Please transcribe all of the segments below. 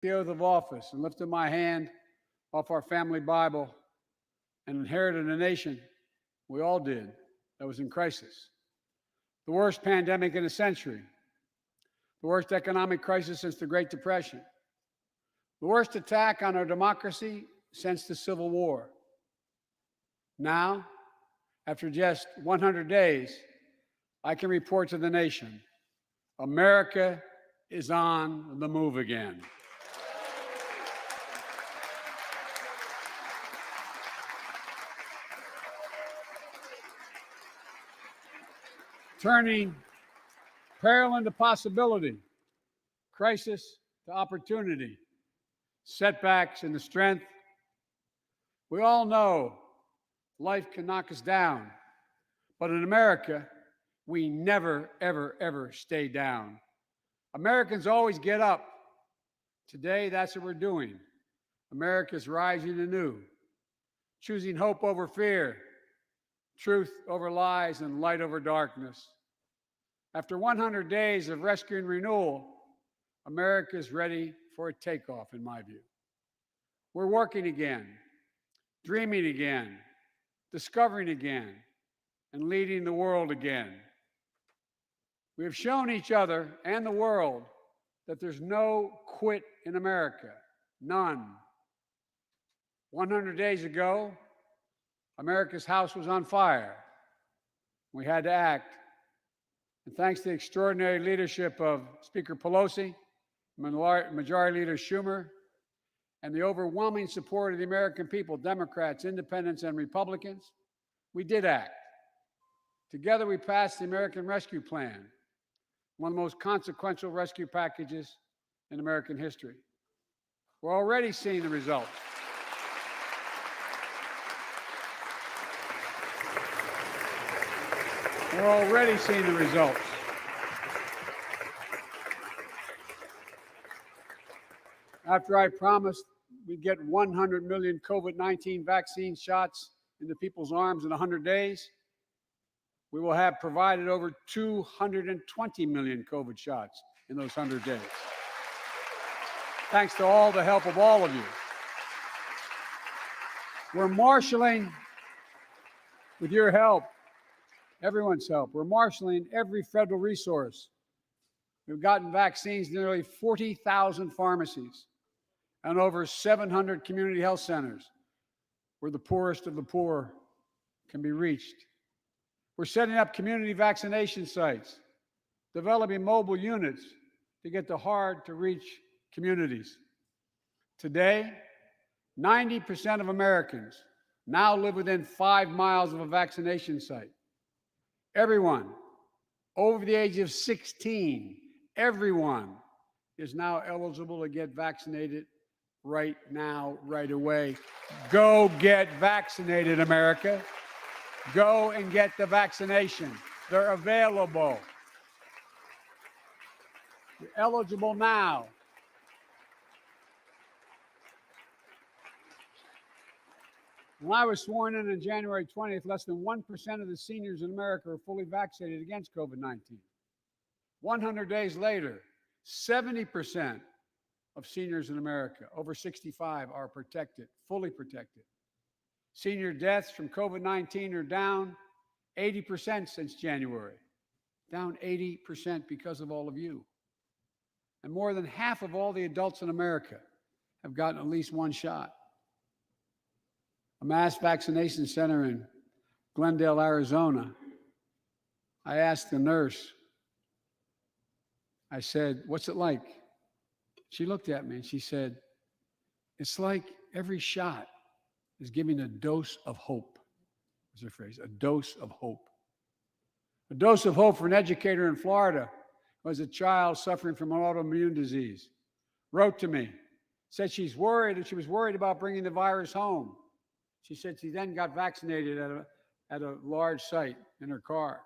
the oath of office and lifted my hand off our family Bible and inherited a nation, we all did, that was in crisis. The worst pandemic in a century, the worst economic crisis since the Great Depression, the worst attack on our democracy since the Civil War. Now, after just 100 days, I can report to the nation, America is on the move again. Turning peril into possibility, crisis to opportunity, setbacks into strength. We all know life can knock us down, but in America, we never, ever, ever stay down. Americans always get up. Today, that's what we're doing. America's rising anew, choosing hope over fear, truth over lies, and light over darkness. After 100 days of rescue and renewal, America is ready for a takeoff, in my view. We're working again, dreaming again, discovering again, and leading the world again. We have shown each other and the world that there's no quit in America, none. 100 days ago, America's house was on fire. We had to act. And thanks to the extraordinary leadership of Speaker Pelosi, Majority Leader Schumer, and the overwhelming support of the American people, Democrats, Independents, and Republicans, we did act. Together, we passed the American Rescue Plan, one of the most consequential rescue packages in American history. We're already seeing the results. We're already seeing the results. After I promised we'd get 100 million COVID-19 vaccine shots into people's arms in 100 days, we will have provided over 220 million COVID shots in those 100 days. Thanks to all the help of all of you. We're marshaling, with your help, everyone's help, we're marshaling every federal resource. We've gotten vaccines to nearly 40,000 pharmacies and over 700 community health centers where the poorest of the poor can be reached. We're setting up community vaccination sites, developing mobile units to get to hard-to-reach communities. Today, 90% of Americans now live within 5 miles of a vaccination site. Everyone over the age of 16, everyone is now eligible to get vaccinated right now, right away. Go get vaccinated, America. Go and get the vaccination. They're available. You're eligible now. When I was sworn in on January 20th, less than 1% of the seniors in America are fully vaccinated against COVID-19. 100 days later, 70% of seniors in America over 65 are protected, fully protected. Senior deaths from COVID-19 are down 80% since January, down 80% because of all of you. And more than half of all the adults in America have gotten at least one shot. A mass vaccination center in Glendale, Arizona, I asked the nurse, I said, "What's it like?" She looked at me and she said, "It's like every shot is giving a dose of hope," was her phrase, a dose of hope. A dose of hope for an educator in Florida who has a child suffering from an autoimmune disease, wrote to me, said she's worried, and she was worried about bringing the virus home. She said she then got vaccinated at a large site in her car.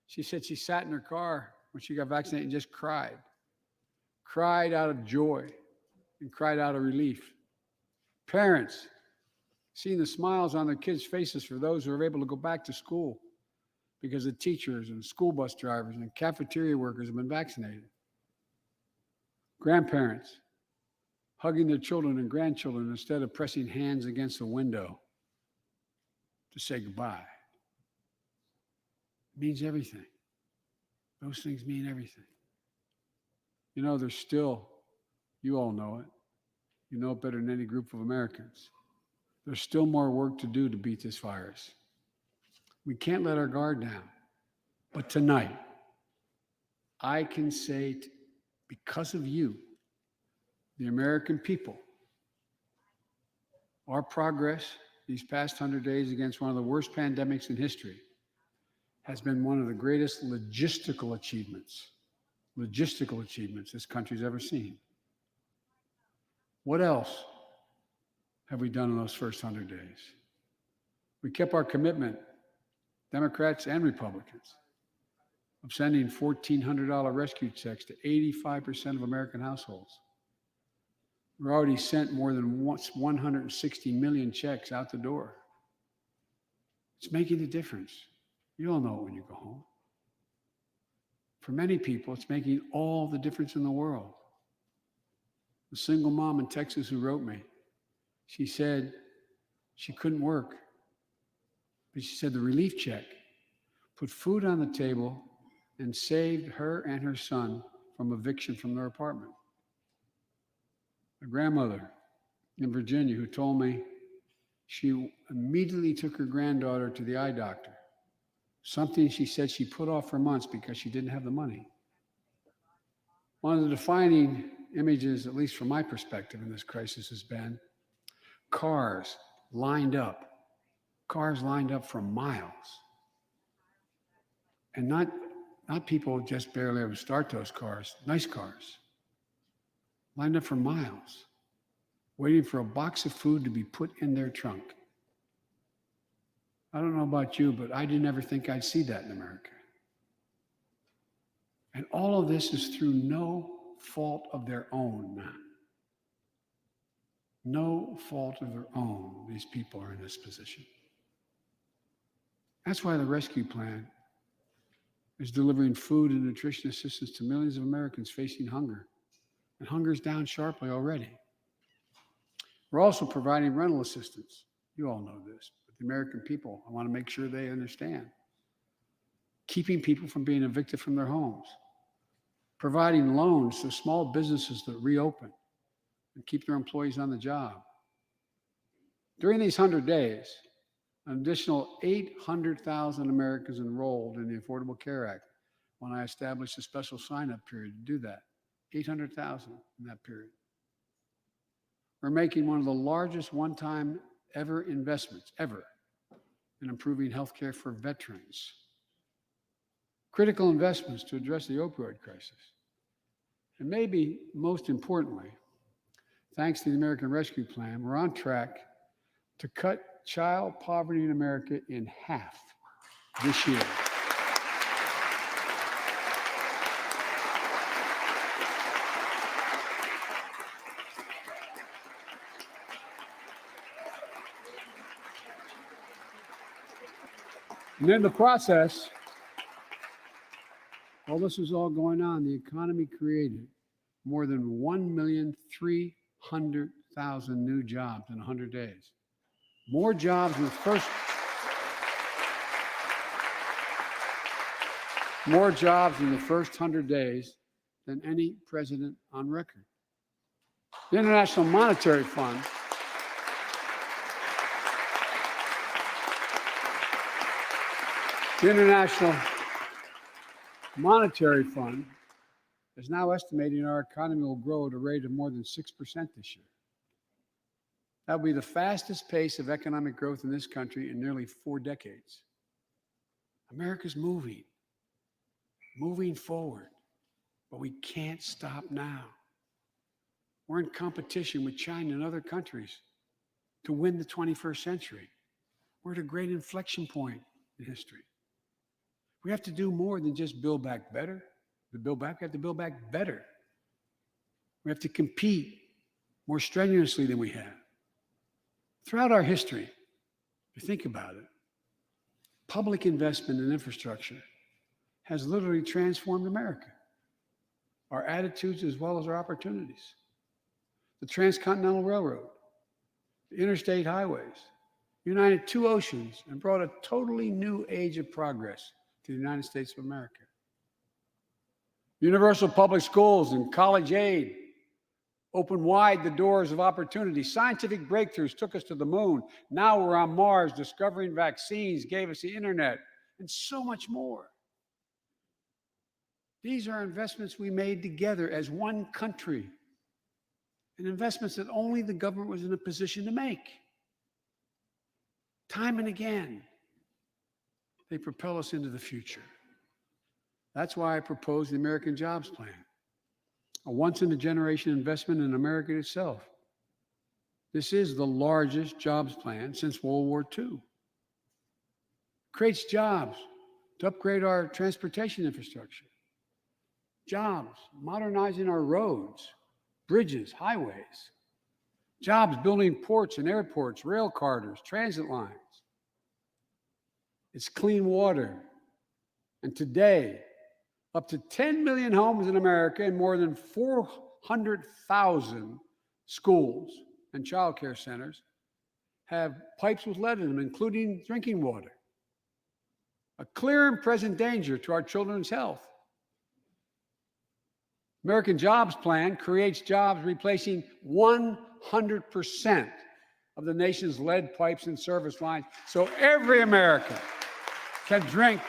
She said she sat in her car when she got vaccinated and just cried out of joy and cried out of relief. Parents, seeing the smiles on their kids' faces for those who are able to go back to school because the teachers and school bus drivers and cafeteria workers have been vaccinated. Grandparents, hugging their children and grandchildren instead of pressing hands against the window to say goodbye. It means everything. Those things mean everything. You know, there's still, you all know it, you know it better than any group of Americans. There's still more work to do to beat this virus. We can't let our guard down. But tonight, I can say, because of you, the American people, our progress these past 100 days against one of the worst pandemics in history has been one of the greatest logistical achievements this country's ever seen. What else have we done in those first 100 days? We kept our commitment, Democrats and Republicans, of sending $1,400 rescue checks to 85% of American households. We've already sent more than 160 million checks out the door. It's making a difference. You all know it when you go home. For many people, it's making all the difference in the world. The single mom in Texas who wrote me, she said she couldn't work, but she said the relief check put food on the table and saved her and her son from eviction from their apartment. A grandmother in Virginia who told me she immediately took her granddaughter to the eye doctor, something she said she put off for months because she didn't have the money. One of the defining images, at least from my perspective in this crisis, has been cars lined up for miles. And not people just barely able to start those cars, nice cars, lined up for miles, waiting for a box of food to be put in their trunk. I don't know about you, but I didn't ever think I'd see that in America. And all of this is through no fault of their own. No fault of their own, these people are in this position. That's why the rescue plan is delivering food and nutrition assistance to millions of Americans facing hunger. And hunger is down sharply already. We're also providing rental assistance. You all know this, but the American people, I want to make sure they understand. Keeping people from being evicted from their homes. Providing loans to small businesses that reopen and keep their employees on the job. During these 100 days, an additional 800,000 Americans enrolled in the Affordable Care Act when I established a special sign-up period to do that. 800,000 in that period. We're making one of the largest one-time ever investments, ever, in improving healthcare for veterans. Critical investments to address the opioid crisis. And maybe most importantly, thanks to the American Rescue Plan, we're on track to cut child poverty in America in half this year. And in the process, while this was all going on, the economy created more than 1,300,000 new jobs in 100 days. More jobs in the first 100 days than any president on record. The International Monetary Fund is now estimating our economy will grow at a rate of more than 6% this year. That will be the fastest pace of economic growth in this country in nearly 4 decades. America's moving forward, but we can't stop now. We're in competition with China and other countries to win the 21st century. We're at a great inflection point in history. We have to do more than just build back better. We have to build back better. We have to compete more strenuously than we have. Throughout our history, if you think about it, public investment in infrastructure has literally transformed America, our attitudes as well as our opportunities. the Transcontinental Railroad, the interstate highways, united two oceans, and brought a totally new age of progress to the United States of America. Universal public schools and college aid opened wide the doors of opportunity. Scientific breakthroughs took us to the moon. Now we're on Mars, discovering vaccines, gave us the internet, and so much more. These are investments we made together as one country, and investments that only the government was in a position to make. Time and again, they propel us into the future. That's why I proposed the American Jobs Plan, a once-in-a-generation investment in America itself. This is the largest jobs plan since World War II. It creates jobs to upgrade our transportation infrastructure, jobs modernizing our roads, bridges, highways, jobs building ports and airports, rail corridors, transit lines. It's clean water. And today, up to 10 million homes in America and more than 400,000 schools and child care centers have pipes with lead in them, including drinking water. A clear and present danger to our children's health. American Jobs Plan creates jobs replacing 100% of the nation's lead pipes and service lines, so every American can drink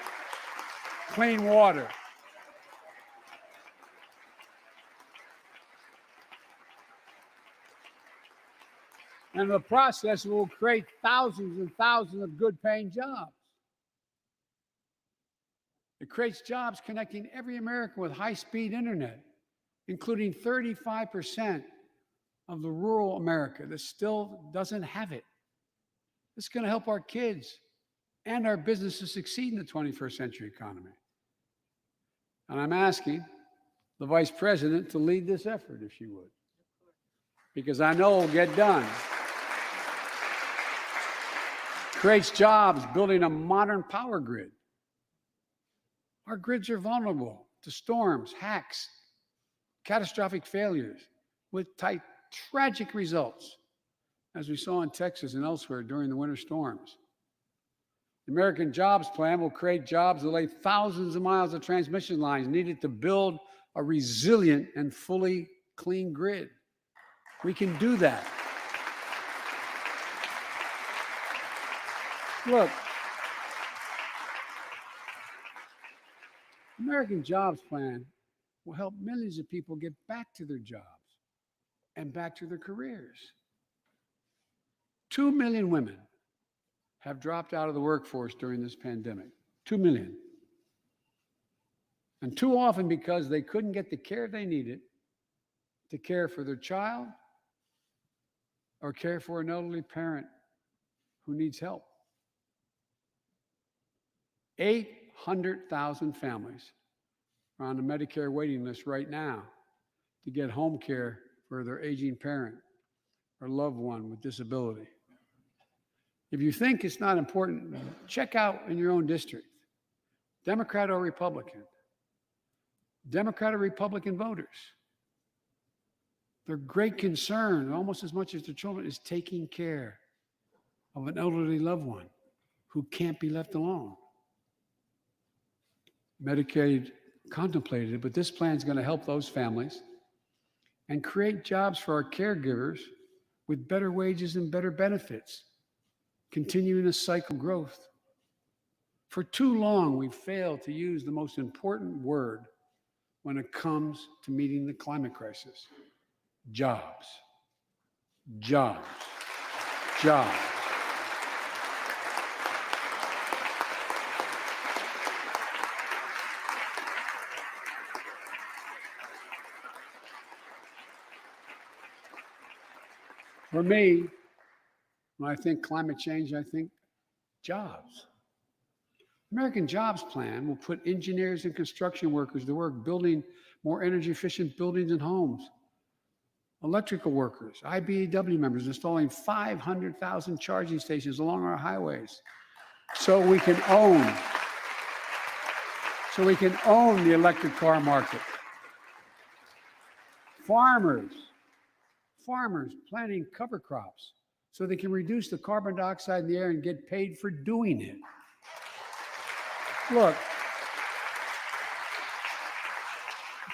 clean water. And in the process, it will create thousands and thousands of good-paying jobs. It creates jobs connecting every American with high-speed internet, including 35% of the rural America that still doesn't have it. It's going to help our kids and our businesses succeed in the 21st century economy. And I'm asking the Vice President to lead this effort, if she would, because I know it'll get done. Creates jobs building a modern power grid. Our grids are vulnerable to storms, hacks, catastrophic failures with tragic results, as we saw in Texas and elsewhere during the winter storms. The American Jobs Plan will create jobs that lay thousands of miles of transmission lines needed to build a resilient and fully clean grid. We can do that. Look, the American Jobs Plan will help millions of people get back to their jobs and back to their careers. 2 million women have dropped out of the workforce during this pandemic. 2 million. And too often because they couldn't get the care they needed to care for their child or care for an elderly parent who needs help. 800,000 families are on the Medicare waiting list right now to get home care for their aging parent or loved one with disability. If you think it's not important, check out in your own district, Democrat or Republican. Democrat or Republican voters. Their great concern, almost as much as their children, is taking care of an elderly loved one who can't be left alone. Medicaid contemplated it, but this plan is going to help those families and create jobs for our caregivers with better wages and better benefits, continuing a cycle of growth. For too long, we've failed to use the most important word when it comes to meeting the climate crisis: jobs. Jobs. Jobs. For me, when I think climate change, I think jobs. American Jobs Plan will put engineers and construction workers to work building more energy efficient buildings and homes. Electrical workers, IBEW members installing 500,000 charging stations along our highways so we can own farmers planting cover crops so they can reduce the carbon dioxide in the air and get paid for doing it. Look,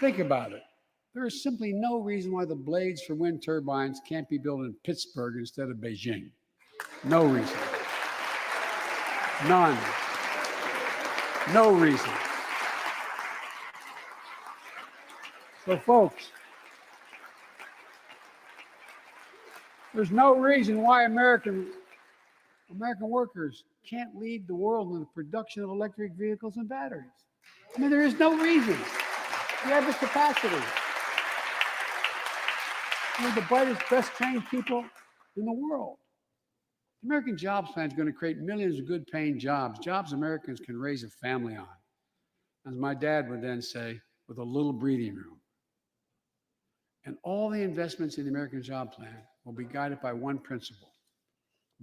think about it. There is simply no reason why the blades for wind turbines can't be built in Pittsburgh instead of Beijing. No reason. None. No reason. So, folks, there's no reason why American workers can't lead the world in the production of electric vehicles and batteries. I mean, there is no reason. We have the capacity. We're the brightest, best trained people in the world. The American Jobs Plan is going to create millions of good paying jobs, jobs Americans can raise a family on. As my dad would then say, with a little breathing room. And all the investments in the American Job Plan will be guided by one principle: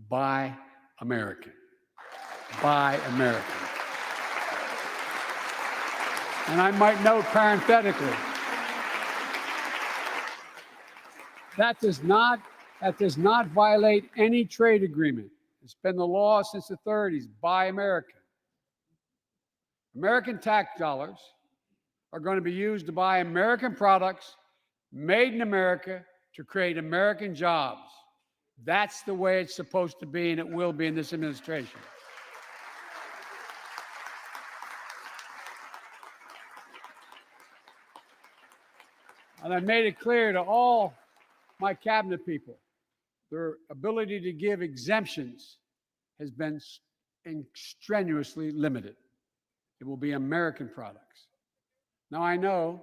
buy American. Buy American. And I might note parenthetically, that does not violate any trade agreement. It's been the law since the 30s. Buy American. American tax dollars are going to be used to buy American products made in America to create American jobs. That's the way it's supposed to be, and it will be in this administration. And I made it clear to all my cabinet people, their ability to give exemptions has been strenuously limited. It will be American products. Now, I know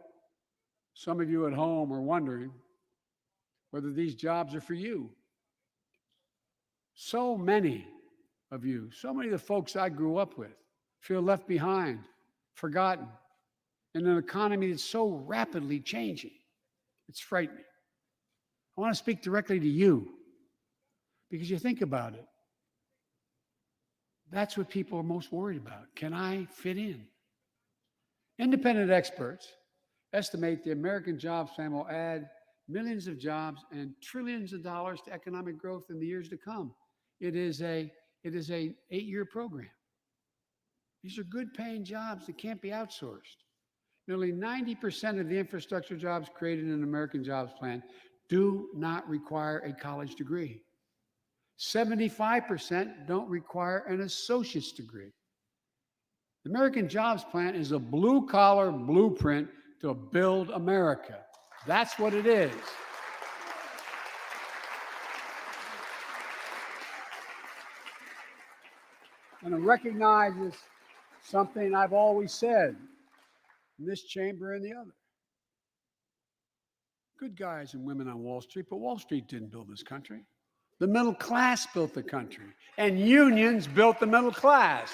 some of you at home are wondering whether these jobs are for you. So many of you, so many of the folks I grew up with, feel left behind, forgotten, in an economy that's so rapidly changing. It's frightening. I want to speak directly to you, because you think about it. That's what people are most worried about. Can I fit in? Independent experts estimate the American Jobs Plan will add millions of jobs and trillions of dollars to economic growth in the years to come. It is an 8-year program. These are good paying jobs that can't be outsourced. Nearly 90% of the infrastructure jobs created in the American Jobs Plan do not require a college degree. 75% don't require an associate's degree. The American Jobs Plan is a blue-collar blueprint to build America. That's what it is. And it recognizes something I've always said in this chamber and the other. Good guys and women on Wall Street, but Wall Street didn't build this country. The middle class built the country, and unions built the middle class.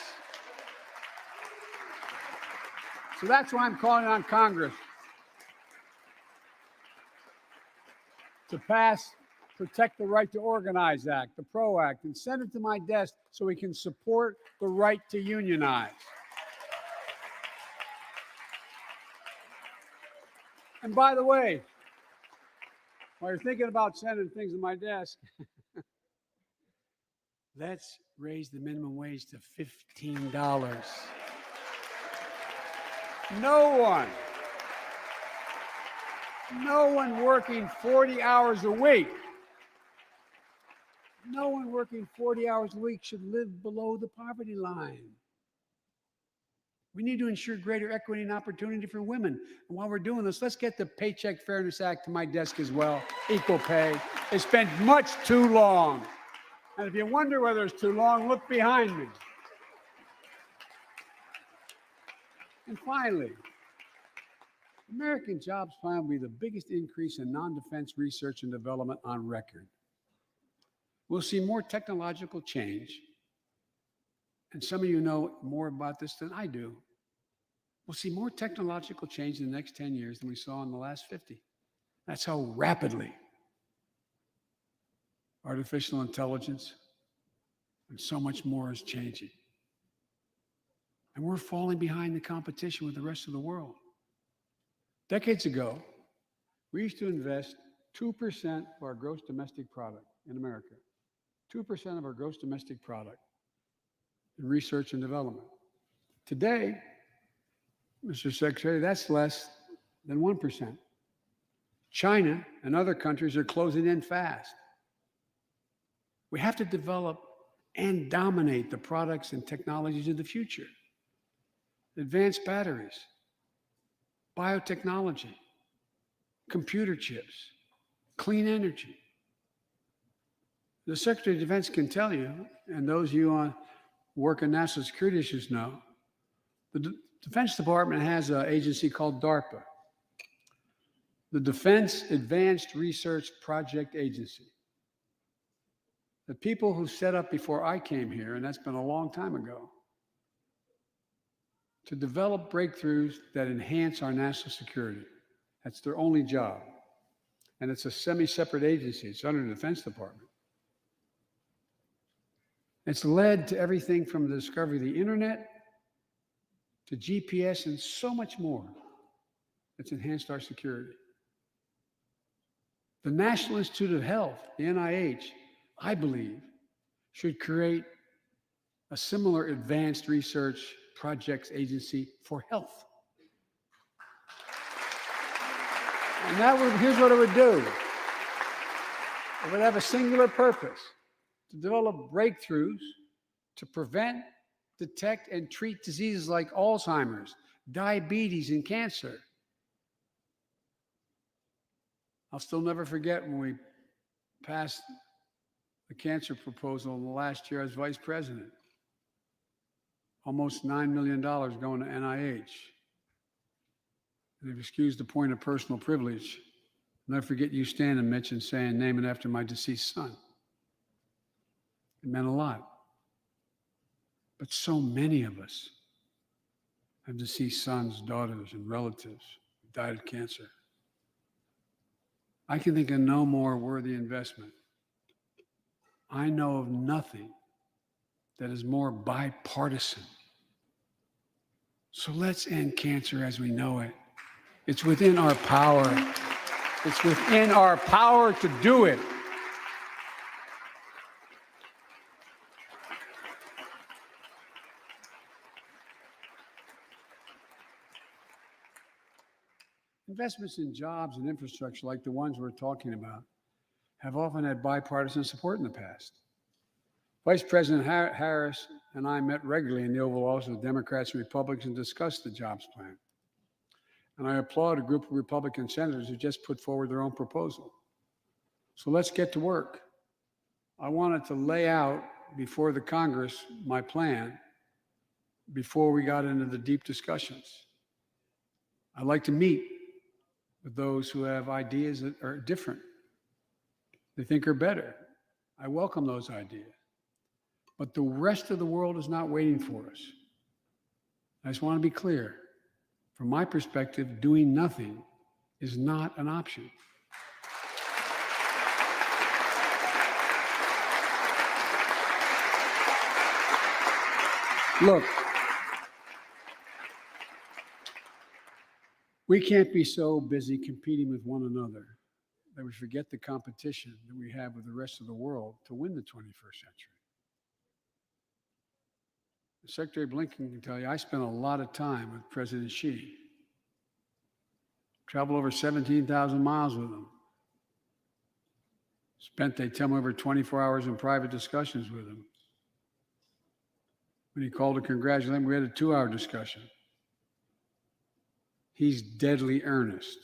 So that's why I'm calling on Congress to pass Protect the Right to Organize Act, the PRO Act, and send it to my desk so we can support the right to unionize. And by the way, while you're thinking about sending things to my desk, let's raise the minimum wage to $15. No one working 40 hours a week, should live below the poverty line. We need to ensure greater equity and opportunity for women. And while we're doing this, let's get the Paycheck Fairness Act to my desk as well, equal pay. It's been much too long. And if you wonder whether it's too long, look behind me. And finally, the American Jobs Plan will be the biggest increase in non-defense research and development on record. We'll see more technological change. And some of you know more about this than I do. We'll see more technological change in the next 10 years than we saw in the last 50. That's how rapidly artificial intelligence and so much more is changing. And we're falling behind the competition with the rest of the world. Decades ago, we used to invest 2% of our gross domestic product in America. 2% of our gross domestic product in research and development. Today, Mr. Secretary, that's less than 1%. China and other countries are closing in fast. We have to develop and dominate the products and technologies of the future. Advanced batteries, biotechnology, computer chips, clean energy. The Secretary of Defense can tell you, and those of you who work in national security issues know, the Defense Department has an agency called DARPA, the Defense Advanced Research Project Agency. The people who set up before I came here, and that's been a long time ago, to develop breakthroughs that enhance our national security. That's their only job. And it's a semi-separate agency. It's under the Defense Department. It's led to everything from the discovery of the internet to GPS and so much more that's enhanced our security. The National Institute of Health, the NIH, I believe, should create a similar advanced research projects agency for health. And here's what it would do. It would have a singular purpose: to develop breakthroughs to prevent, detect, and treat diseases like Alzheimer's, diabetes, and cancer. I'll still never forget when we passed the cancer proposal in the last year as vice president. Almost $9 million going to NIH. And if you excuse the point of personal privilege, I'll never forget you standing, Mitch, and saying, "Name it after my deceased son." It meant a lot. But so many of us have deceased sons, daughters, and relatives who died of cancer. I can think of no more worthy investment. I know of nothing that is more bipartisan. So let's end cancer as we know it. It's within our power. It's within our power to do it. Investments in jobs and infrastructure like the ones we're talking about have often had bipartisan support in the past. Vice President Harris and I met regularly in the Oval Office with Democrats and Republicans and discussed the jobs plan. And I applaud a group of Republican senators who just put forward their own proposal. So let's get to work. I wanted to lay out before the Congress my plan before we got into the deep discussions. I'd like to meet with those who have ideas that are different, they think are better. I welcome those ideas. But the rest of the world is not waiting for us. I just want to be clear. From my perspective, doing nothing is not an option. Look, we can't be so busy competing with one another that we forget the competition that we have with the rest of the world to win the 21st century. Secretary Blinken can tell you, I spent a lot of time with President Xi. Traveled over 17,000 miles with him. Spent, they tell me, over 24 hours in private discussions with him. When he called to congratulate him, we had a 2-hour discussion. He's deadly earnest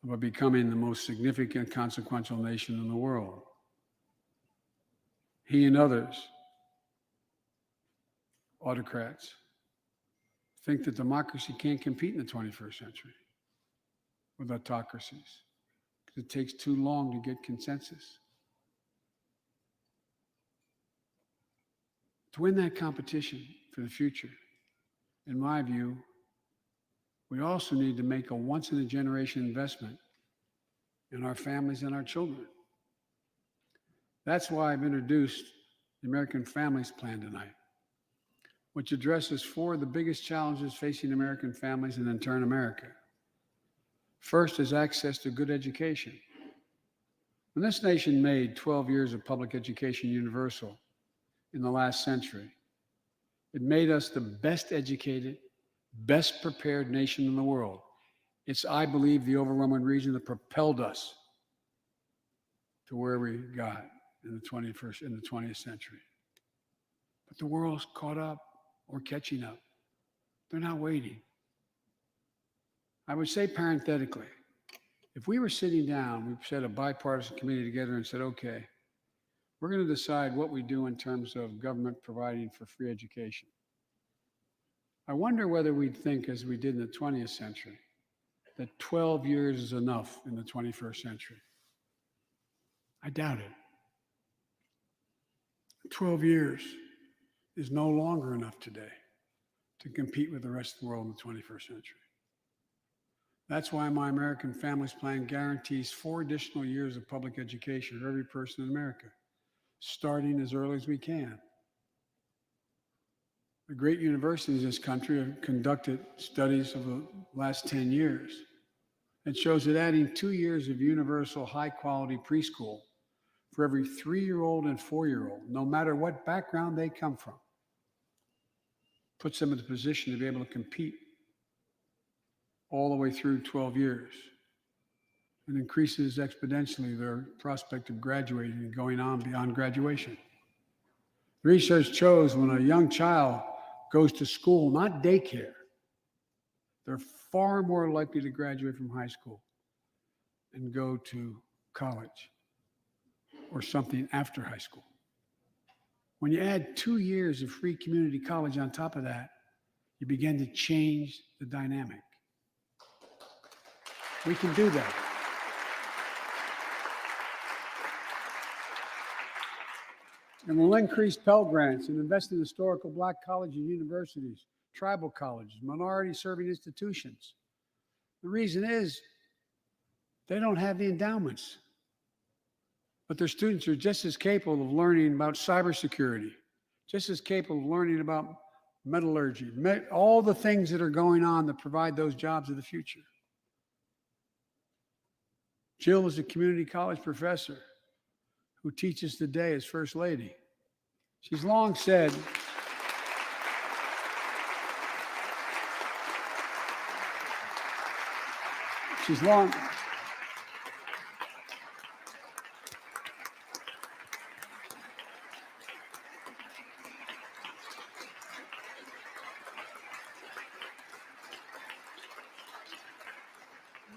about becoming the most significant, consequential nation in the world. He and others, autocrats, think that democracy can't compete in the 21st century with autocracies because it takes too long to get consensus. To win that competition for the future, in my view, we also need to make a once-in-a-generation investment in our families and our children. That's why I've introduced the American Families Plan tonight, which addresses 4 of the biggest challenges facing American families and in turn America. First is access to good education. When this nation made 12 years of public education universal in the last century, it made us the best educated, best prepared nation in the world. It's, I believe, the overwhelming reason that propelled us to where we got in the 20th century. But the world's caught up or catching up. They're not waiting. I would say parenthetically, if we were sitting down, we set a bipartisan committee together and said, okay, we're going to decide what we do in terms of government providing for free education. I wonder whether we'd think, as we did in the 20th century, that 12 years is enough in the 21st century. I doubt it. 12 years is no longer enough today to compete with the rest of the world in the 21st century. That's why my American Families Plan guarantees 4 additional years of public education for every person in America, starting as early as we can. The great universities in this country have conducted studies of the last 10 years. It shows that adding 2 years of universal high-quality preschool for every 3-year-old and 4-year-old, no matter what background they come from, puts them in a position to be able to compete all the way through 12 years, and increases exponentially their prospect of graduating and going on beyond graduation. Research shows when a young child goes to school, not daycare, they're far more likely to graduate from high school and go to college or something after high school. When you add 2 years of free community college on top of that, you begin to change the dynamic. We can do that. And we'll increase Pell Grants and invest in historical Black colleges and universities, tribal colleges, minority-serving institutions. The reason is they don't have the endowments, but their students are just as capable of learning about cybersecurity, just as capable of learning about metallurgy, all the things that are going on that provide those jobs of the future. Jill is a community college professor who teaches today as First Lady. She's long said,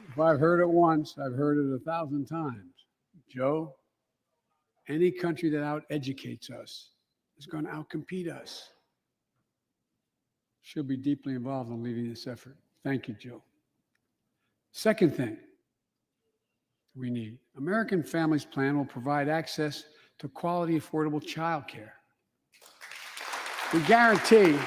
if I've heard it once, I've heard it 1,000 times. Joe, any country that out-educates us is going to outcompete us. She'll be deeply involved in leading this effort. Thank you, Jill. Second thing we need, American Families Plan will provide access to quality, affordable child care. We guarantee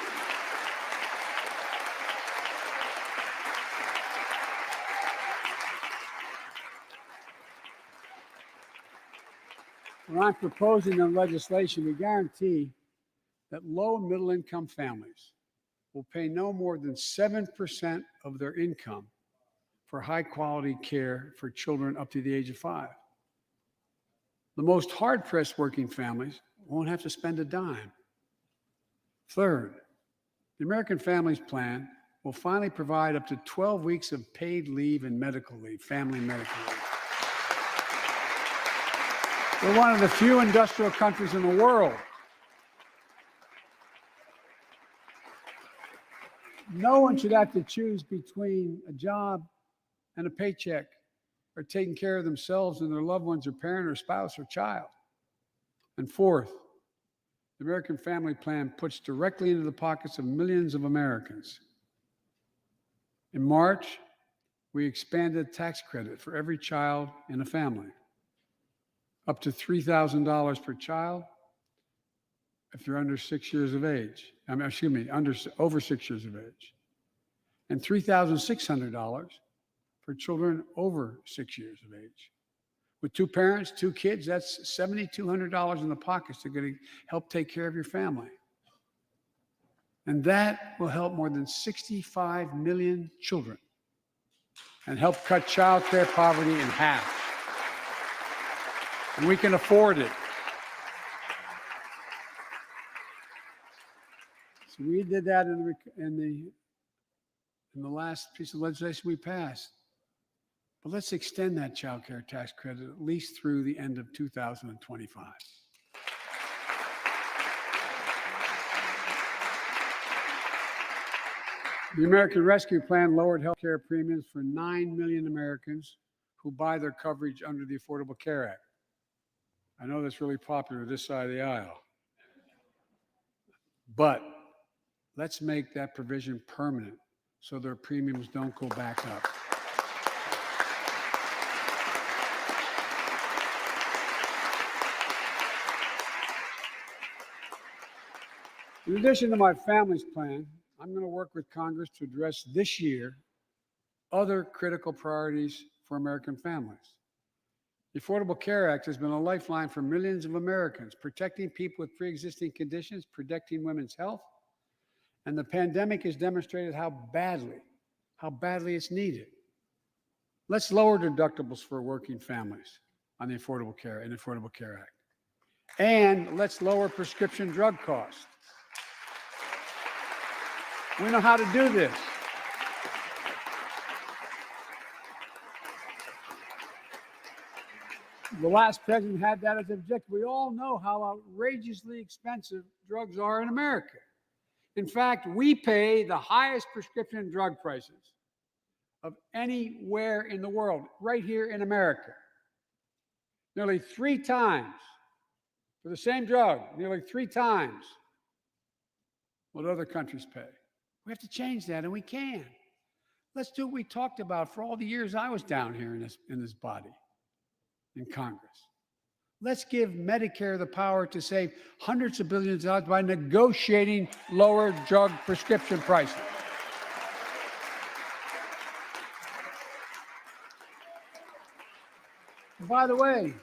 when I'm proposing the legislation, we guarantee that low and middle income families will pay no more than 7% of their income for high quality care for children up to the age of 5. The most hard-pressed working families won't have to spend a dime. Third, the American Families Plan will finally provide up to 12 weeks of paid leave and medical leave, family medical leave. We're one of the few industrial countries in the world. No one should have to choose between a job and a paycheck, or taking care of themselves and their loved ones, or parent or spouse or child. And fourth, the American Family Plan puts directly into the pockets of millions of Americans. In March, we expanded tax credit for every child in a family, up to $3,000 per child if they're under 6 years of age. Over 6 years of age. And $3,600 for children over 6 years of age. With 2 parents, 2 kids, that's $7,200 in the pockets to help take care of your family. And that will help more than 65 million children and help cut child care poverty in half. And we can afford it. So we did that in the last piece of legislation we passed. But let's extend that child care tax credit at least through the end of 2025. The American Rescue Plan lowered health care premiums for 9 million Americans who buy their coverage under the Affordable Care Act. I know that's really popular this side of the aisle. But let's make that provision permanent so their premiums don't go back up. In addition to my family's plan, I'm going to work with Congress to address this year other critical priorities for American families. The Affordable Care Act has been a lifeline for millions of Americans, protecting people with pre-existing conditions, protecting women's health, and the pandemic has demonstrated how badly it's needed. Let's lower deductibles for working families on the Affordable Care Act. And let's lower prescription drug costs. We know how to do this. The last president had that as an objective. We all know how outrageously expensive drugs are in America. In fact, we pay the highest prescription drug prices of anywhere in the world, right here in America. Nearly 3 times for the same drug, nearly 3 times what other countries pay. We have to change that, and we can. Let's do what we talked about for all the years I was down here in this body, in Congress. Let's give Medicare the power to save hundreds of billions of dollars by negotiating lower drug prescription prices. And by the way,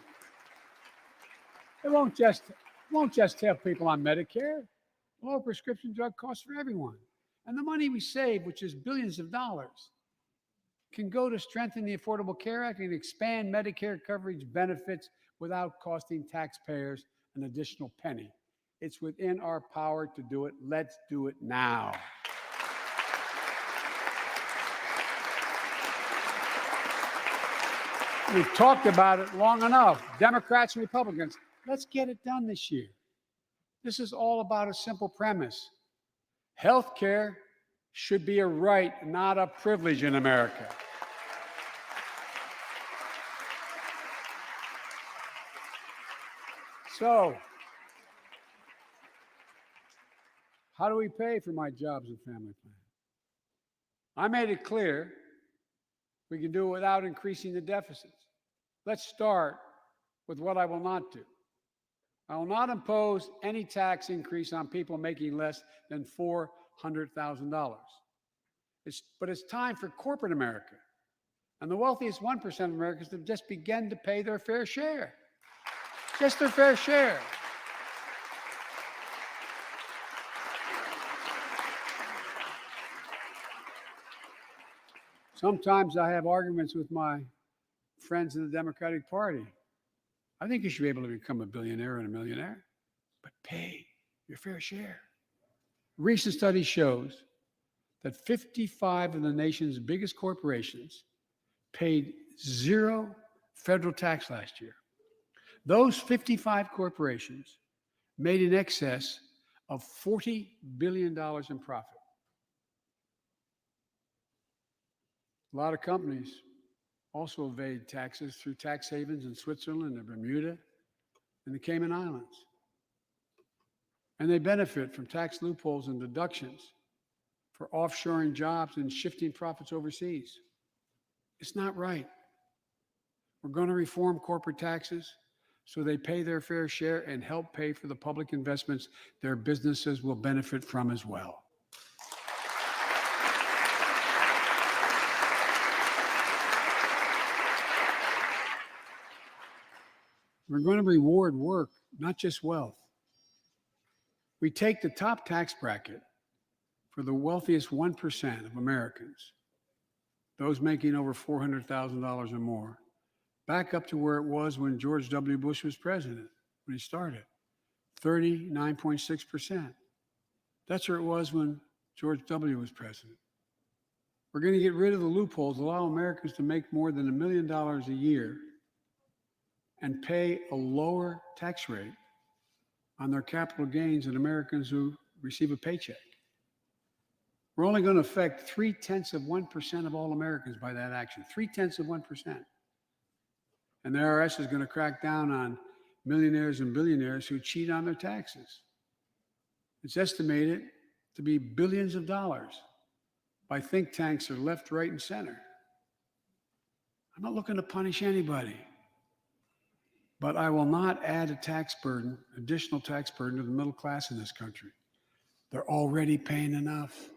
it won't just help people on Medicare. Lower prescription drug costs for everyone. And the money we save, which is billions of dollars, can go to strengthen the Affordable Care Act and expand Medicare coverage benefits without costing taxpayers an additional penny. It's within our power to do it. Let's do it now. We've talked about it long enough, Democrats and Republicans. Let's get it done this year. This is all about a simple premise. Health care should be a right, not a privilege in America. So, how do we pay for my jobs and family plan? I made it clear we can do it without increasing the deficits. Let's start with what I will not do. I will not impose any tax increase on people making less than $400,000. But it's time for corporate America and the wealthiest 1% of Americans to just begin to pay their fair share. Just their fair share. Sometimes I have arguments with my friends in the Democratic Party. I think you should be able to become a billionaire and a millionaire, but pay your fair share. A recent study shows that 55 of the nation's biggest corporations paid 0 federal tax last year. Those 55 corporations made in excess of $40 billion in profit. A lot of companies also evade taxes through tax havens in Switzerland and Bermuda and the Cayman Islands. And they benefit from tax loopholes and deductions for offshoring jobs and shifting profits overseas. It's not right. We're going to reform corporate taxes so they pay their fair share and help pay for the public investments their businesses will benefit from as well. We're going to reward work, not just wealth. We take the top tax bracket for the wealthiest 1% of Americans those making over $400,000 or more, back up to where it was when George W. Bush was president, when he started, 39.6%. That's where it was when George W. was president. We're going to get rid of the loopholes, allow Americans to make more than $1 million a year and pay a lower tax rate on their capital gains than Americans who receive a paycheck. We're only going to affect 0.3% of all Americans by that action, 0.3%. And the IRS is going to crack down on millionaires and billionaires who cheat on their taxes. It's estimated to be billions of dollars by think tanks that are left, right, and center. I'm not looking to punish anybody, but I will not add a tax burden, additional tax burden to the middle class in this country. They're already paying enough.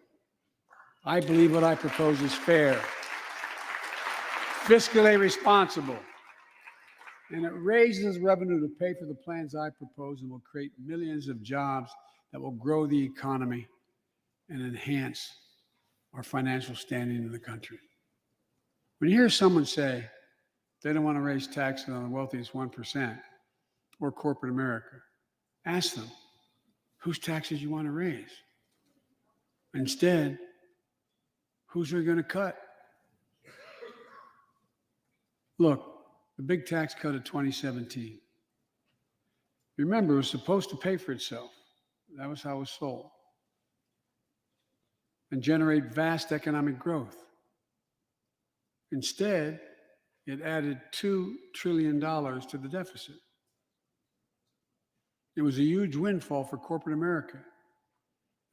I believe what I propose is fair, fiscally responsible, and it raises revenue to pay for the plans I propose and will create millions of jobs that will grow the economy and enhance our financial standing in the country. When you hear someone say they don't want to raise taxes on the wealthiest 1% or corporate America, ask them whose taxes you want to raise. Instead, who's they going to cut? Look, the big tax cut of 2017. Remember, it was supposed to pay for itself. That was how it was sold. And generate vast economic growth. Instead, it added $2 trillion to the deficit. It was a huge windfall for corporate America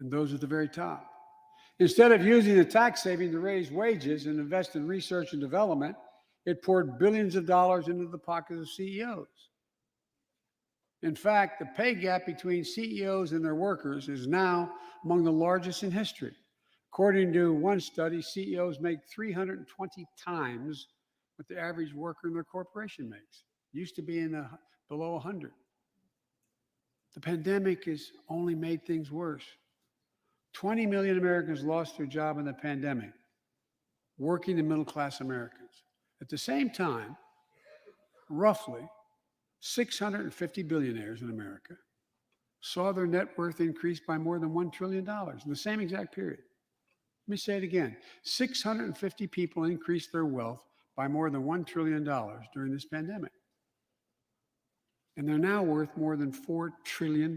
and those at the very top. Instead of using the tax saving to raise wages and invest in research and development, it poured billions of dollars into the pockets of CEOs. In fact, the pay gap between CEOs and their workers is now among the largest in history. According to one study, CEOs make 320 times what the average worker in their corporation makes. Used to be below 100. The pandemic has only made things worse. 20 million Americans lost their job in the pandemic, working and middle-class Americans. At the same time, roughly 650 billionaires in America saw their net worth increase by more than $1 trillion in the same exact period. Let me say it again. 650 people increased their wealth by more than $1 trillion during this pandemic. And they're now worth more than $4 trillion.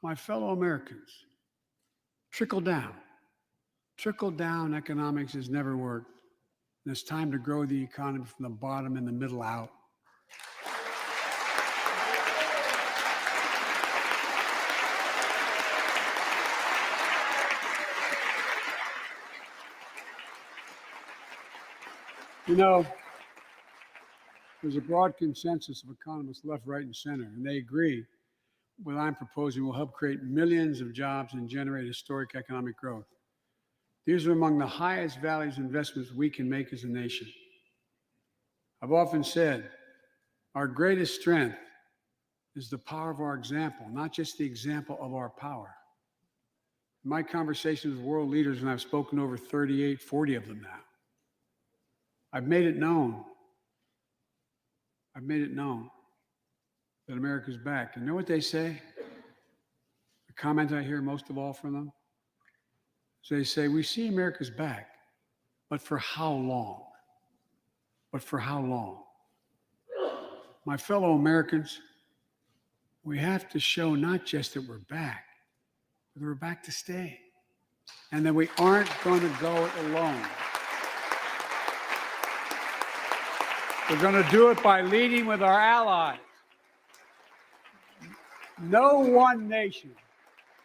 My fellow Americans, trickle down economics has never worked. And it's time to grow the economy from the bottom and the middle out. You know, there's a broad consensus of economists left, right, and center, and they agree what I'm proposing will help create millions of jobs and generate historic economic growth. These are among the highest values investments we can make as a nation. I've often said our greatest strength is the power of our example, not just the example of our power. In my conversations with world leaders, and I've spoken to over 38, 40 of them now, I've made it known that America's back. And you know what they say? The comment I hear most of all from them? So they say, we see America's back, but for how long? But for how long? My fellow Americans, we have to show not just that we're back, but we're back to stay. And that we aren't going to go it alone. We're going to do it by leading with our allies. No one nation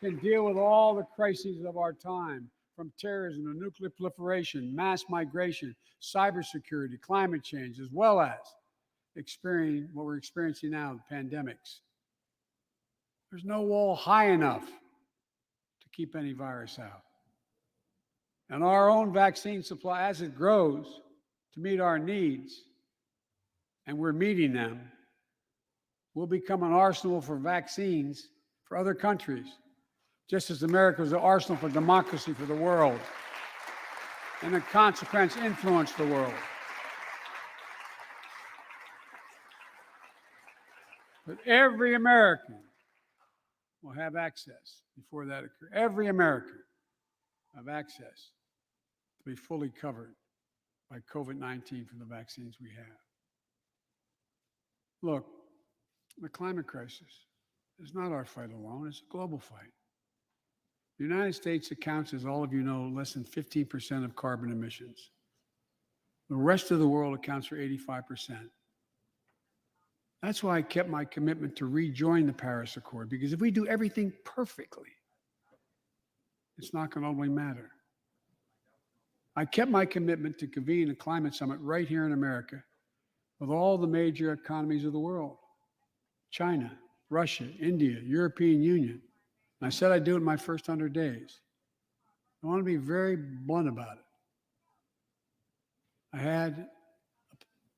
can deal with all the crises of our time, from terrorism to nuclear proliferation, mass migration, cybersecurity, climate change, as well as what we're experiencing now, the pandemics. There's no wall high enough to keep any virus out. And our own vaccine supply, as it grows to meet our needs, and we're meeting them, will become an arsenal for vaccines for other countries, just as America is an arsenal for democracy for the world. and in consequence influence the world. But every American will have access before that occurs. Every American will have access to be fully covered by COVID-19 from the vaccines we have. Look, the climate crisis is not our fight alone, it's a global fight. The United States accounts, as all of you know, less than 15% of carbon emissions. The rest of the world accounts for 85%. That's why I kept my commitment to rejoin the Paris Accord, because if we do everything perfectly, it's not going to only matter. I kept my commitment to convene a climate summit right here in America with all the major economies of the world: China, Russia, India, European Union. And I said I'd do it in my first 100 days. I want to be very blunt about it.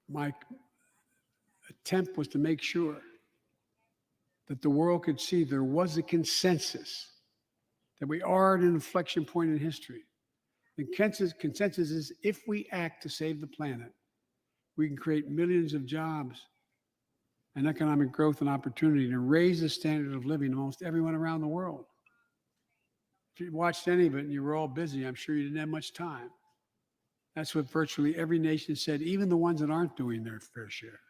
My attempt was to make sure that the world could see there was a consensus, that we are at an inflection point in history. The consensus is if we act to save the planet, we can create millions of jobs and economic growth and opportunity to raise the standard of living of almost everyone around the world. If you watched any of it and you were all busy, I'm sure you didn't have much time. That's what virtually every nation said, even the ones that aren't doing their fair share.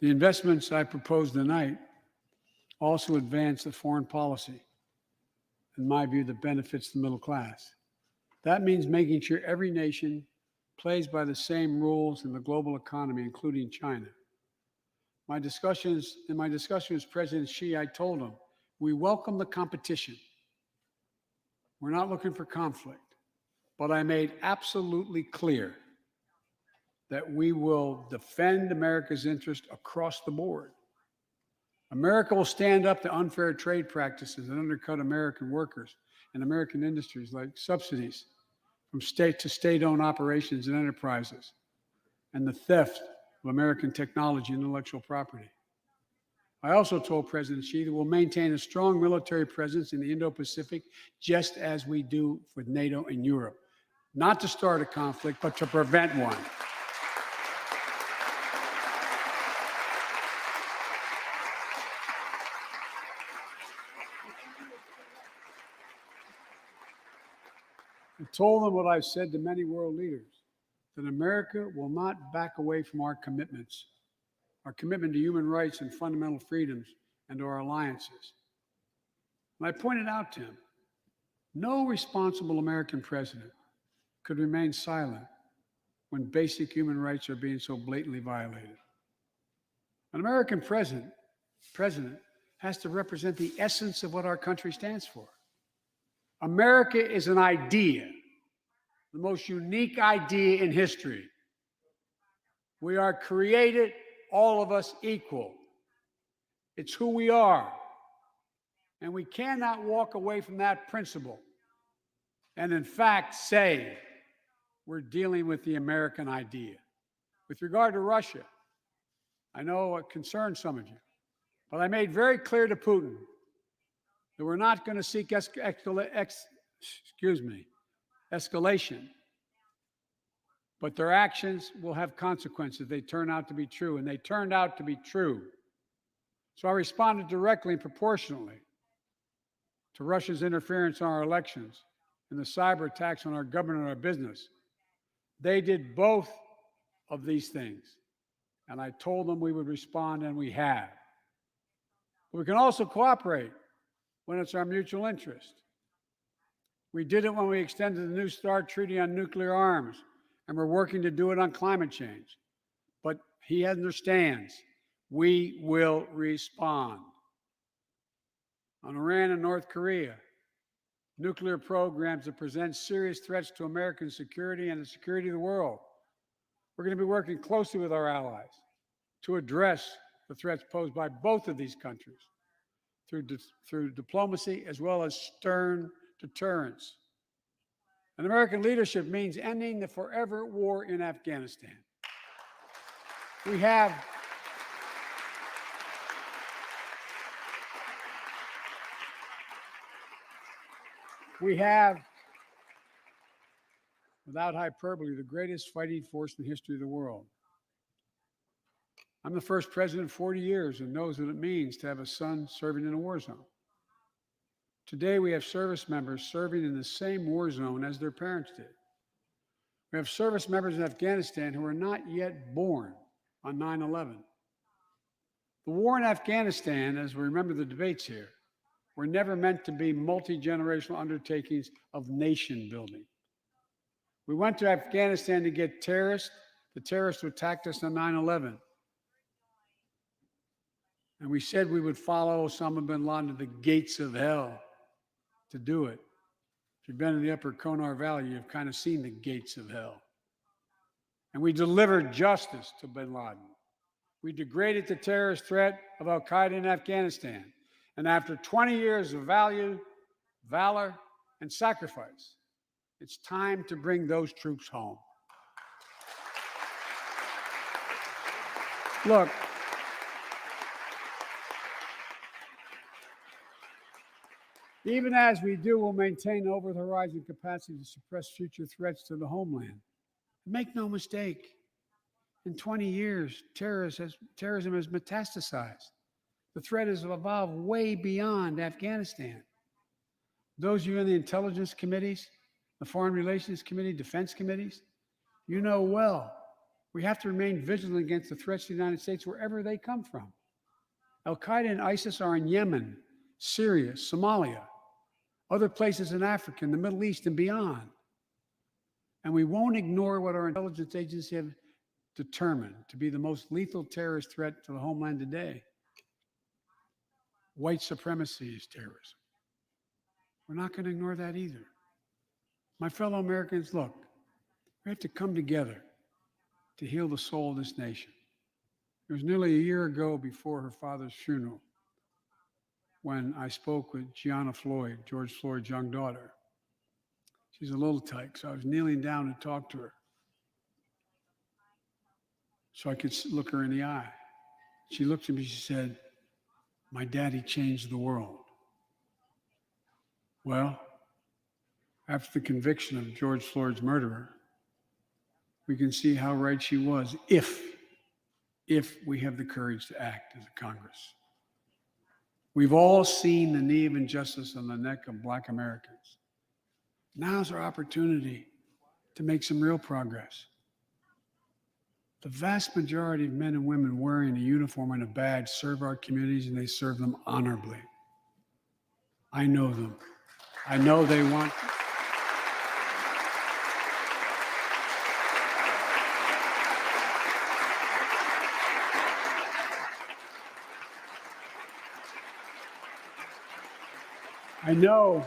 The investments I proposed tonight also advance the foreign policy, in my view, that benefits the middle class. That means making sure every nation plays by the same rules in the global economy, including China. In my discussion with President Xi, I told him, we welcome the competition. We're not looking for conflict. But I made absolutely clear that we will defend America's interest across the board. America will stand up to unfair trade practices that undercut American workers and American industries, like subsidies from state to state-owned operations and enterprises, and the theft of American technology and intellectual property. I also told President Xi that we'll maintain a strong military presence in the Indo-Pacific, just as we do with NATO and Europe, not to start a conflict, but to prevent one. I told them what I've said to many world leaders, that America will not back away from our commitments, our commitment to human rights and fundamental freedoms, and to our alliances. And I pointed out to him, no responsible American president could remain silent when basic human rights are being so blatantly violated. An American president has to represent the essence of what our country stands for. America is an idea, the most unique idea in history. We are created, all of us, equal. It's who we are. And we cannot walk away from that principle and, in fact, say we're dealing with the American idea. With regard to Russia, I know it concerns some of you, but I made very clear to Putin that we're not going to seek escalation, but their actions will have consequences. They turn out to be true, and they turned out to be true. So I responded directly and proportionately to Russia's interference in our elections and the cyber attacks on our government and our business. They did both of these things, and I told them we would respond, and we have. But we can also cooperate when it's our mutual interest. We did it when we extended the New START Treaty on nuclear arms, and we're working to do it on climate change. But he understands we will respond. On Iran and North Korea, nuclear programs that present serious threats to American security and the security of the world. We're going to be working closely with our allies to address the threats posed by both of these countries through diplomacy as well as stern deterrence. And American leadership means ending the forever war in Afghanistan. We have without hyperbole, the greatest fighting force in the history of the world. I'm the first president in 40 years who knows what it means to have a son serving in a war zone. Today, we have service members serving in the same war zone as their parents did. We have service members in Afghanistan who are not yet born on 9/11. The war in Afghanistan, as we remember the debates here, were never meant to be multi-generational undertakings of nation building. We went to Afghanistan to get the terrorists who attacked us on 9/11. And we said we would follow Osama bin Laden to the gates of hell to do it. If you've been in the upper Konar Valley, you've kind of seen the gates of hell. And we delivered justice to bin Laden. We degraded the terrorist threat of al-Qaeda in Afghanistan. And after 20 years of valor, and sacrifice, it's time to bring those troops home. Look, even as we do, we'll maintain over-the-horizon capacity to suppress future threats to the homeland. Make no mistake, in 20 years, terrorism has metastasized. The threat has evolved way beyond Afghanistan. Those of you in the intelligence committees, the foreign relations committee, defense committees, you know well, we have to remain vigilant against the threats to the United States wherever they come from. Al-Qaeda and ISIS are in Yemen, Syria, Somalia, other places in Africa, in the Middle East, and beyond. And we won't ignore what our intelligence agencies have determined to be the most lethal terrorist threat to the homeland today. White supremacy is terrorism. We're not going to ignore that either. My fellow Americans, look, we have to come together to heal the soul of this nation. It was nearly a year ago before her father's funeral when I spoke with Gianna Floyd, George Floyd's young daughter. She's a little tyke, so I was kneeling down to talk to her so I could look her in the eye. She looked at me, she said, "My daddy changed the world." Well, after the conviction of George Floyd's murderer, we can see how right she was if we have the courage to act as a Congress. We've all seen the knee of injustice on the neck of Black Americans. Now's our opportunity to make some real progress. The vast majority of men and women wearing a uniform and a badge serve our communities, and they serve them honorably. I know them. I know they want. I know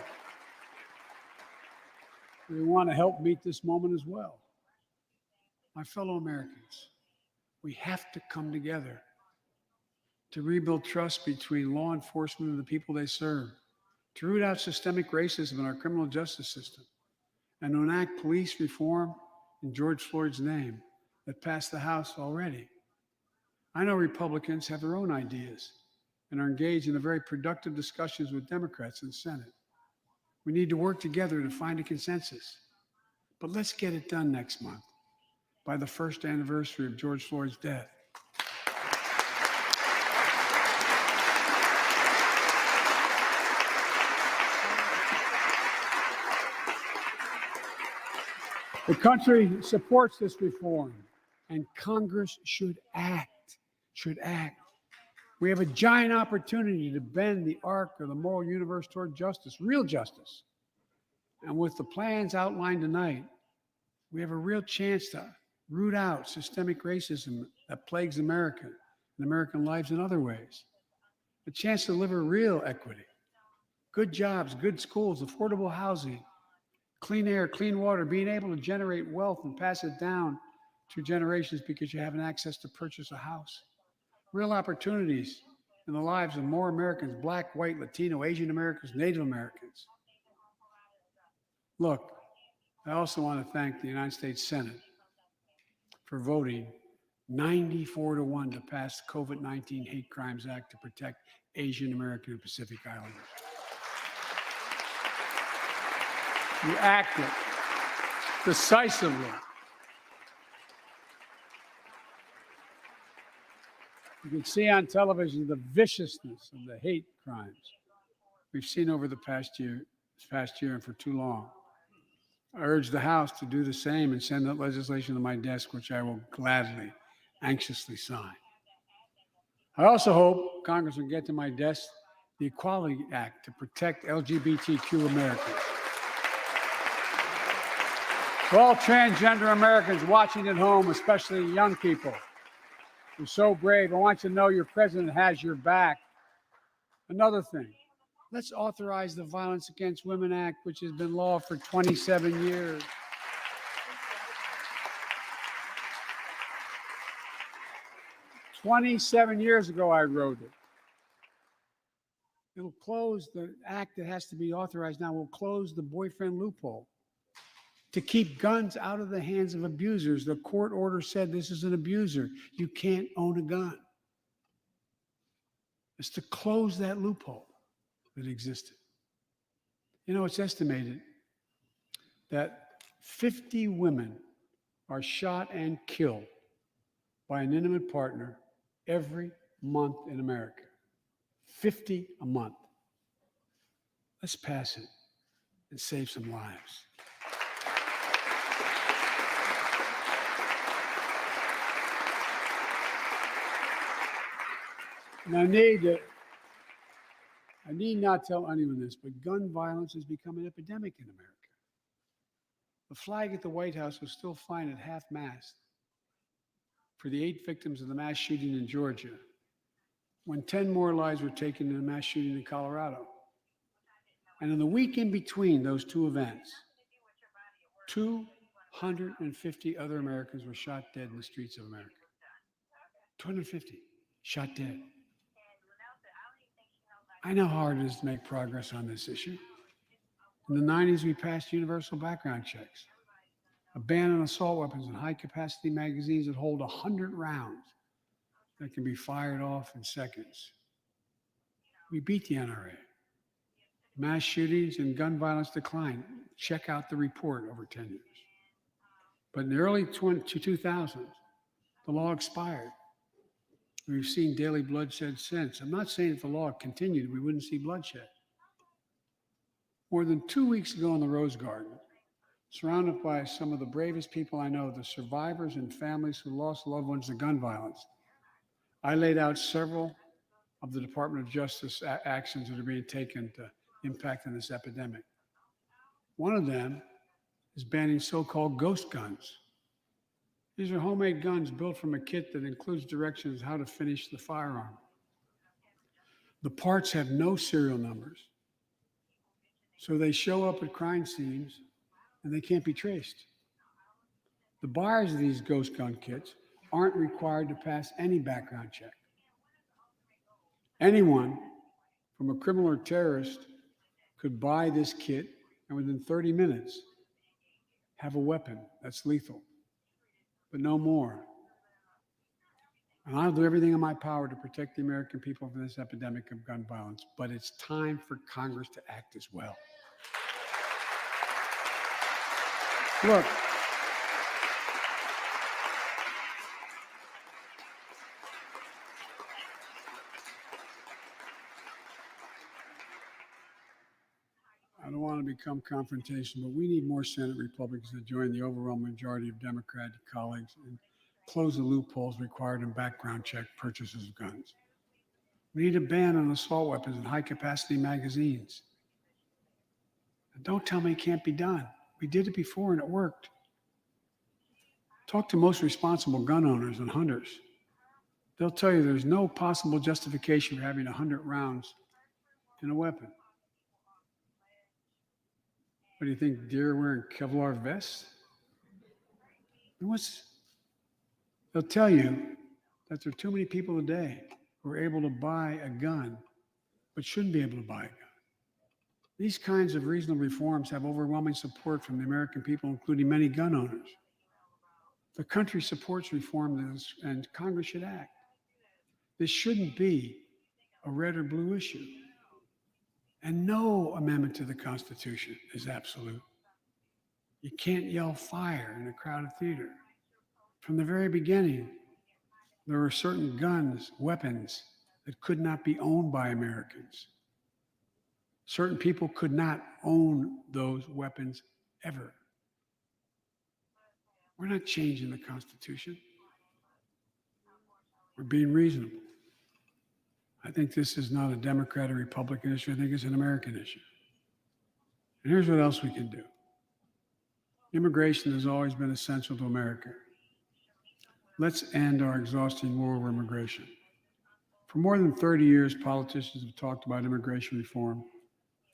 they want to help meet this moment as well. My fellow Americans, we have to come together to rebuild trust between law enforcement and the people they serve, to root out systemic racism in our criminal justice system, and to enact police reform in George Floyd's name that passed the House already. I know Republicans have their own ideas and are engaged in very productive discussions with Democrats in the Senate. We need to work together to find a consensus. But let's get it done next month, by the first anniversary of George Floyd's death. The country supports this reform, and Congress should act. We have a giant opportunity to bend the arc of the moral universe toward justice, real justice. And with the plans outlined tonight, we have a real chance to root out systemic racism that plagues America and American lives in other ways. A chance to deliver real equity, good jobs, good schools, affordable housing, clean air, clean water, being able to generate wealth and pass it down through generations because you have access to purchase a house. Real opportunities in the lives of more Americans, Black, white, Latino, Asian Americans, Native Americans. Look, I also want to thank the United States Senate for voting 94-1 to pass the COVID-19 Hate Crimes Act to protect Asian American and Pacific Islanders. You acted. decisively. You can see on television the viciousness of the hate crimes we've seen over the past year and for too long. I urge the House to do the same and send that legislation to my desk, which I will gladly, anxiously sign. I also hope Congress will get to my desk the Equality Act to protect LGBTQ Americans. For all transgender Americans watching at home, especially young people, you're so brave. I want you to know your president has your back. Another thing, let's authorize the Violence Against Women Act, which has been law for 27 years. "27 years ago, I wrote it. It'll close the act that has to be authorized now, will close the boyfriend loophole to keep guns out of the hands of abusers. The court order said this is an abuser. You can't own a gun. It's to close that loophole that existed. You know, it's estimated that 50 women are shot and killed by an intimate partner every month in America. 50 a month. Let's pass it and save some lives. And I need not tell anyone this, but gun violence has become an epidemic in America. The flag at the White House was still flying at half-mast for the 8 victims of the mass shooting in Georgia, when 10 more lives were taken in a mass shooting in Colorado. And in the week in between those two events, 250 other Americans were shot dead in the streets of America. 250 shot dead. I know how hard it is to make progress on this issue. In the 90s, we passed universal background checks, a ban on assault weapons and high-capacity magazines that hold 100 rounds that can be fired off in seconds. We beat the NRA. Mass shootings and gun violence declined. Check out the report over 10 years. But in the early 2000s, the law expired. We've seen daily bloodshed since. I'm not saying if the law continued, we wouldn't see bloodshed. More than 2 weeks ago in the Rose Garden, surrounded by some of the bravest people I know, the survivors and families who lost loved ones to gun violence, I laid out several of the Department of Justice actions that are being taken to impact on this epidemic. One of them is banning so-called ghost guns. These are homemade guns built from a kit that includes directions how to finish the firearm. The parts have no serial numbers, so they show up at crime scenes and they can't be traced. The buyers of these ghost gun kits aren't required to pass any background check. Anyone, from a criminal or terrorist, could buy this kit and within 30 minutes have a weapon that's lethal, but no more. And I'll do everything in my power to protect the American people from this epidemic of gun violence, but it's time for Congress to act as well. Look, I don't want to become confrontational, but we need more Senate Republicans to join the overwhelming majority of Democratic colleagues and close the loopholes required in background check purchases of guns. We need a ban on assault weapons and high-capacity magazines. And don't tell me it can't be done. We did it before and it worked. Talk to most responsible gun owners and hunters. They'll tell you there's no possible justification for having 100 rounds in a weapon. What do you think, deer wearing Kevlar vests? They'll tell you that there are too many people today who are able to buy a gun, but shouldn't be able to buy a gun. These kinds of reasonable reforms have overwhelming support from the American people, including many gun owners. The country supports reform and Congress should act. This shouldn't be a red or blue issue. And no amendment to the Constitution is absolute. You can't yell fire in a crowded theater. From the very beginning, there were certain guns, weapons that could not be owned by Americans. Certain people could not own those weapons ever. We're not changing the Constitution. We're being reasonable. I think this is not a Democrat or Republican issue. I think it's an American issue. And here's what else we can do. Immigration has always been essential to America. Let's end our exhausting war over immigration. For more than 30 years, politicians have talked about immigration reform,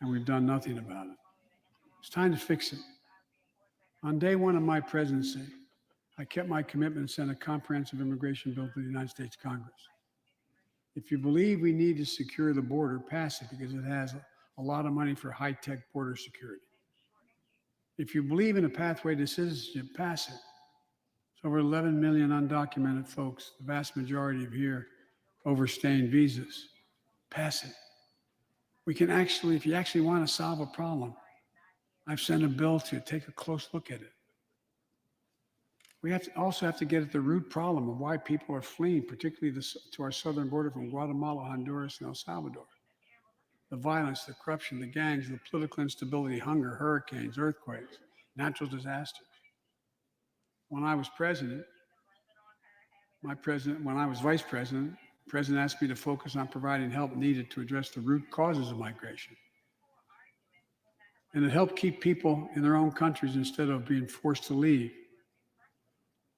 and we've done nothing about it. It's time to fix it. On day one of my presidency, I kept my commitment and sent a comprehensive immigration bill to the United States Congress. If you believe we need to secure the border, pass it because it has a lot of money for high-tech border security. If you believe in a pathway to citizenship, pass it. It's over 11 million undocumented folks, the vast majority of here overstaying visas. Pass it. We can actually, if you actually want to solve a problem, I've sent a bill to take a close look at it. We also have to get at the root problem of why people are fleeing, particularly to our southern border from Guatemala, Honduras, and El Salvador. The violence, the corruption, the gangs, the political instability, hunger, hurricanes, earthquakes, natural disasters. When I was president, when I was vice president, the president asked me to focus on providing help needed to address the root causes of migration. And it helped keep people in their own countries instead of being forced to leave.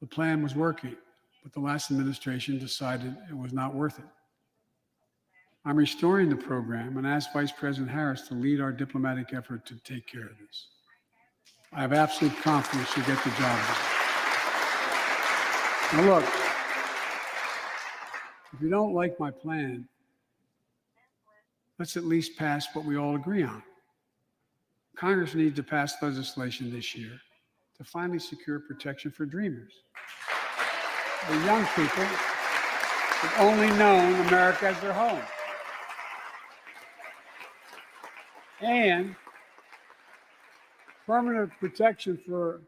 The plan was working, but the last administration decided it was not worth it. I'm restoring the program and asked Vice President Harris to lead our diplomatic effort to take care of this. I have absolute confidence she'll get the job done. Now look, if you don't like my plan, let's at least pass what we all agree on. Congress needs to pass legislation this year to finally secure protection for dreamers. The young people have only known America as their home. And permanent protection for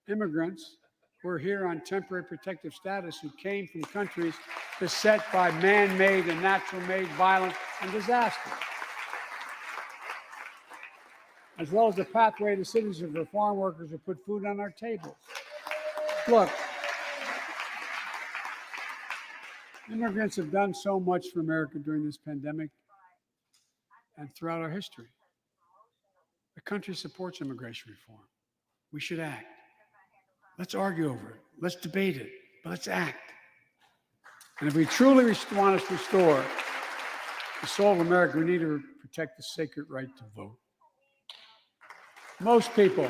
immigrants who are here on temporary protective status who came from countries beset by man-made and natural-made violence and disaster, as well as a pathway to citizenship for foreign workers who put food on our tables. Look, immigrants have done so much for America during this pandemic and throughout our history. The country supports immigration reform. We should act. Let's argue over it. Let's debate it, but let's act. And if we truly want to restore the soul of America, we need to protect the sacred right to vote. Most people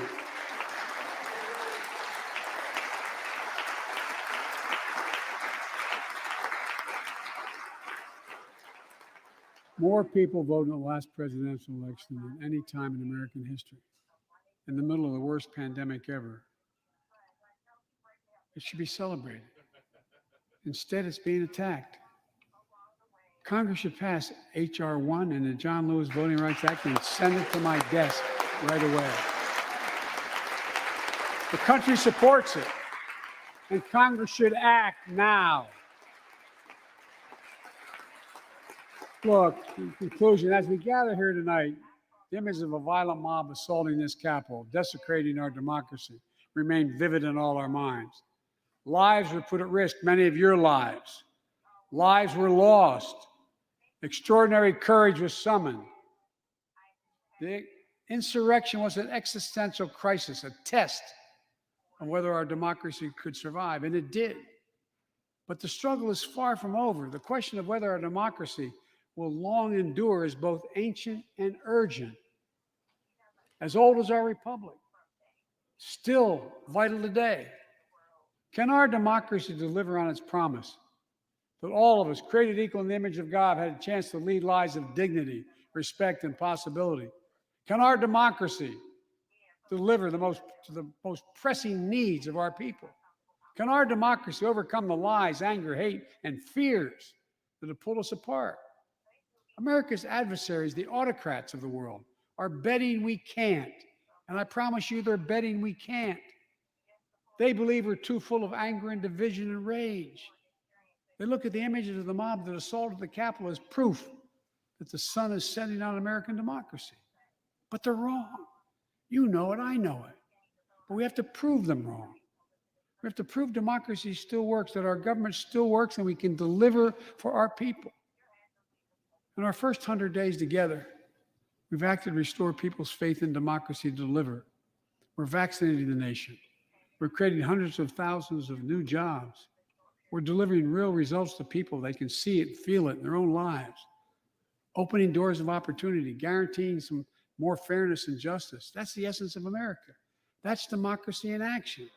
more people voted in the last presidential election than any time in American history. In the middle of the worst pandemic ever. It should be celebrated. Instead, it's being attacked. Congress should pass H.R. 1 and the John Lewis Voting Rights Act and send it to my desk right away. The country supports it, and Congress should act now. Look, in conclusion, as we gather here tonight, the image of a violent mob assaulting this Capitol, desecrating our democracy, remain vivid in all our minds. Lives were put at risk, many of your lives. Lives were lost. Extraordinary courage was summoned. The insurrection was an existential crisis, a test of whether our democracy could survive, and it did. But the struggle is far from over. The question of whether our democracy will long endure is both ancient and urgent. As old as our republic, still vital today. Can our democracy deliver on its promise that all of us, created equal in the image of God, had a chance to lead lives of dignity, respect, and possibility? Can our democracy deliver the most pressing needs of our people? Can our democracy overcome the lies, anger, hate, and fears that have pulled us apart? America's adversaries, the autocrats of the world, are betting we can't And I promise you they're betting we can't. They believe we're too full of anger and division and rage. They look at the images of the mob that assaulted the Capitol as proof that the sun is setting on American democracy. But they're wrong. You know it, I know it. But we have to prove them wrong. We have to prove democracy still works, that our government still works, and we can deliver for our people. In our first 100 days together, we've acted to restore people's faith in democracy to deliver. We're vaccinating the nation. We're creating hundreds of thousands of new jobs. We're delivering real results to people. They can see it, feel it in their own lives. Opening doors of opportunity, guaranteeing some more fairness and justice. That's the essence of America. That's democracy in action.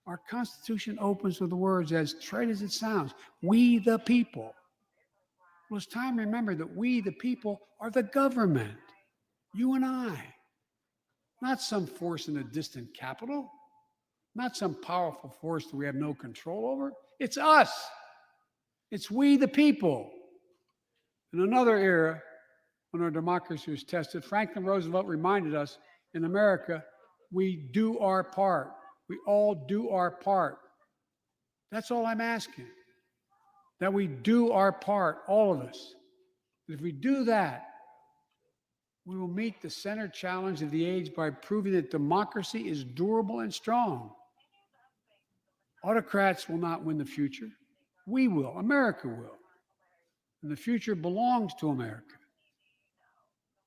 Our Constitution opens with the words, as trite as it sounds, we the people. Well, it's time to remember that we the people are the government, you and I. Not some force in a distant capital, not some powerful force that we have no control over. It's us. It's we the people. In another era, when our democracy was tested, Franklin Roosevelt reminded us, in America, we do our part. We all do our part. That's all I'm asking, that we do our part, all of us. If we do that, we will meet the center challenge of the age by proving that democracy is durable and strong. Autocrats will not win the future. We will. America will. And the future belongs to America.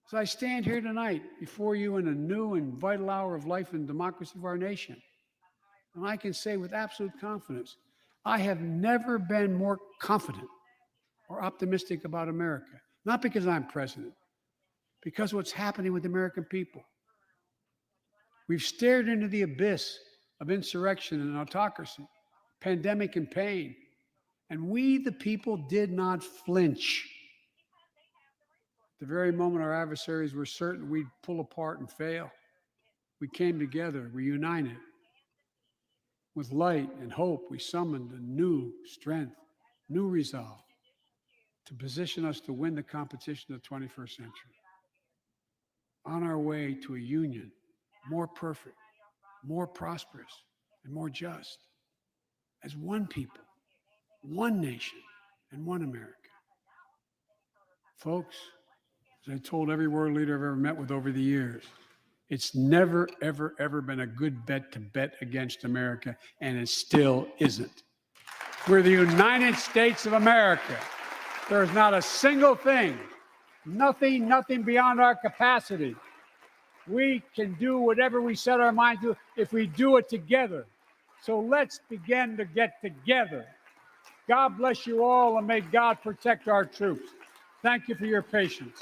As I stand here tonight before you in a new and vital hour of life and democracy of our nation, and I can say with absolute confidence, I have never been more confident or optimistic about America. Not because I'm president, because of what's happening with the American people. We've stared into the abyss of insurrection and autocracy, pandemic and pain, and we, the people, did not flinch. The very moment our adversaries were certain we'd pull apart and fail, we came together, we united. With light and hope, we summoned a new strength, new resolve to position us to win the competition of the 21st century. On our way to a union more perfect, more prosperous, and more just, as one people, one nation, and one America. Folks, as I told every world leader I've ever met with over the years, it's never, ever, ever been a good bet to bet against America, and it still isn't. We're the United States of America. There is not a single thing, nothing beyond our capacity. We can do whatever we set our mind to if we do it together. So let's begin to get together. God bless you all, and may God protect our troops. Thank you for your patience.